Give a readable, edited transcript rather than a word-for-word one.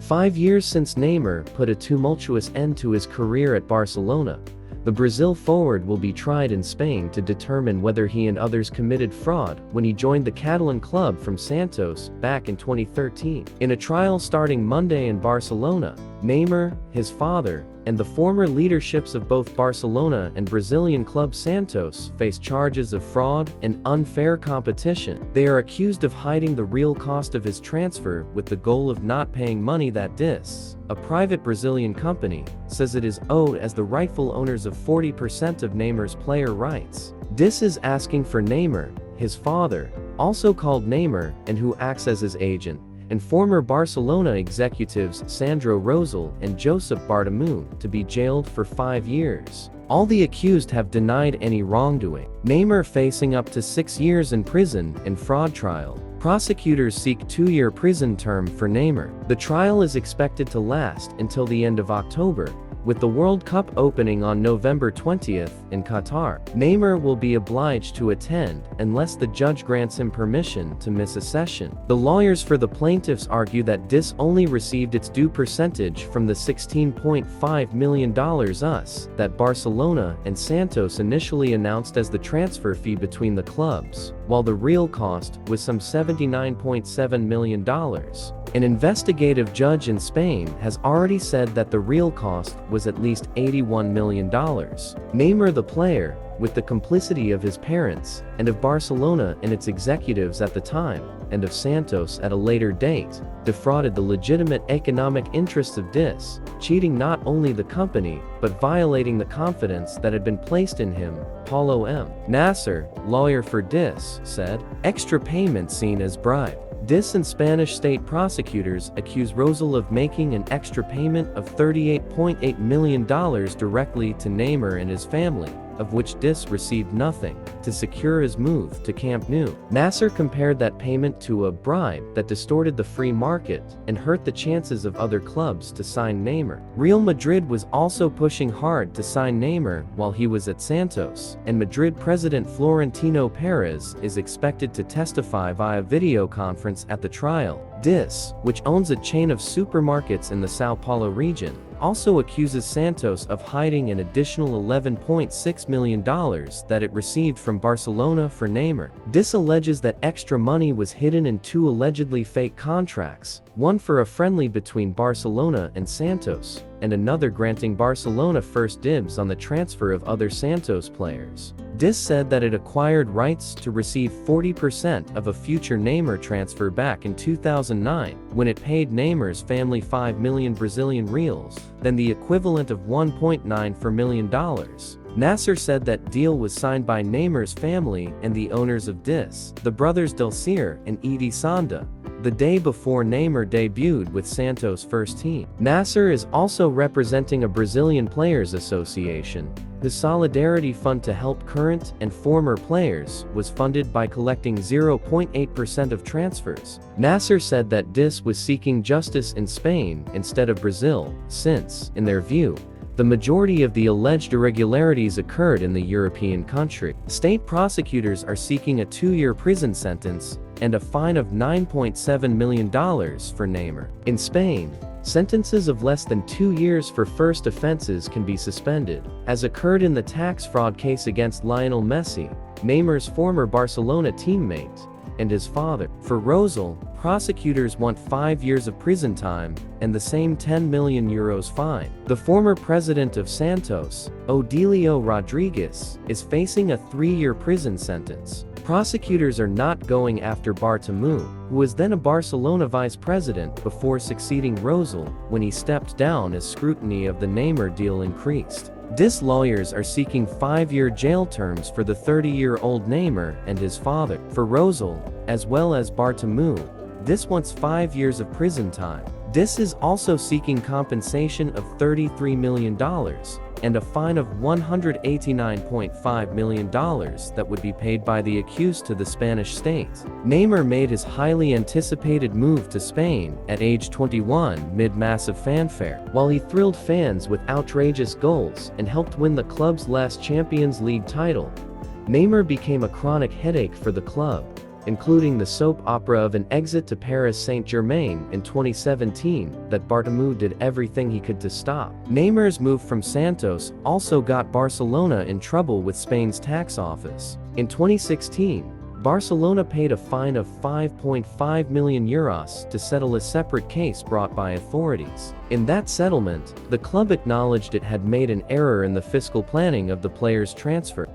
5 years since Neymar put a tumultuous end to his career at Barcelona, the Brazil forward will be tried in Spain to determine whether he and others committed fraud when he joined the Catalan club from Santos back in 2013. In a trial starting Monday in Barcelona, Neymar, his father, and the former leaderships of both Barcelona and Brazilian club Santos face charges of fraud and unfair competition. They are accused of hiding the real cost of his transfer with the goal of not paying money that DIS, a private Brazilian company, says it is owed as the rightful owners of 40% of Neymar's player rights. DIS is asking for Neymar, his father, also called Neymar and who acts as his agent, and former Barcelona executives Sandro Rosell and Josep Bartomeu to be jailed for 5 years. All the accused have denied any wrongdoing. Neymar facing up to 6 years in prison in fraud trial. Prosecutors seek 2-year prison term for Neymar. The trial is expected to last until the end of October, with the World Cup opening on November 20th in Qatar. Neymar will be obliged to attend unless the judge grants him permission to miss a session. The lawyers for the plaintiffs argue that DIS only received its due percentage from the $16.5 million that Barcelona and Santos initially announced as the transfer fee between the clubs, while the real cost was some $79.7 million. An investigative judge in Spain has already said that the real cost was at least $81 million. Neymar the player, with the complicity of his parents, and of Barcelona and its executives at the time, and of Santos at a later date, defrauded the legitimate economic interests of DIS, cheating not only the company, but violating the confidence that had been placed in him. Paulo M. Nasser, lawyer for DIS, said, "Extra payment seen as bribe." DIS and Spanish state prosecutors accuse Rosell of making an extra payment of $38.8 million directly to Neymar and his family, of which DIS received nothing, to secure his move to Camp Nou. Nasser compared that payment to a bribe that distorted the free market and hurt the chances of other clubs to sign Neymar. Real Madrid was also pushing hard to sign Neymar while he was at Santos, and Madrid president Florentino Perez is expected to testify via video conference at the trial. DIS, which owns a chain of supermarkets in the Sao Paulo region, also accuses Santos of hiding an additional $11.6 million that it received from Barcelona for Neymar. DIS alleges that extra money was hidden in 2 allegedly fake contracts, one for a friendly between Barcelona and Santos, and another granting Barcelona first dibs on the transfer of other Santos players. DIS said that it acquired rights to receive 40% of a future Neymar transfer back in 2009, when it paid Neymar's family 5 million Brazilian reals, then the equivalent of $1.94 million. Nasser said that deal was signed by Neymar's family and the owners of DIS, the brothers Delcir and Edi Sanda, the day before Neymar debuted with Santos' first team. Nasser is also representing a Brazilian Players Association. The Solidarity Fund to help current and former players was funded by collecting 0.8% of transfers. Nasser said that DIS was seeking justice in Spain instead of Brazil, since, in their view, the majority of the alleged irregularities occurred in the European country. State prosecutors are seeking a 2-year prison sentence and a fine of $9.7 million for Neymar. In Spain, sentences of less than 2 years for first offenses can be suspended, as occurred in the tax fraud case against Lionel Messi, Neymar's former Barcelona teammate, and his father. For Rosell, prosecutors want 5 years of prison time and the same €10 million fine. The former president of Santos, Odilio Rodriguez, is facing a 3-year prison sentence. Prosecutors are not going after Bartomeu, who was then a Barcelona vice president before succeeding Rosell when he stepped down as scrutiny of the Neymar deal increased. DIS lawyers are seeking 5-year jail terms for the 30-year-old Neymar and his father. For Rosell, as well as Bartomeu, DIS wants 5 years of prison time. DIS is also seeking compensation of $33 million and a fine of $189.5 million that would be paid by the accused to the Spanish state. Neymar made his highly anticipated move to Spain at age 21 mid massive fanfare. While he thrilled fans with outrageous goals and helped win the club's last Champions League title, Neymar became a chronic headache for the club, including the soap opera of an exit to Paris Saint-Germain in 2017 that Bartomeu did everything he could to stop. Neymar's move from Santos also got Barcelona in trouble with Spain's tax office. In 2016, Barcelona paid a fine of €5.5 million to settle a separate case brought by authorities. In that settlement, the club acknowledged it had made an error in the fiscal planning of the player's transfer.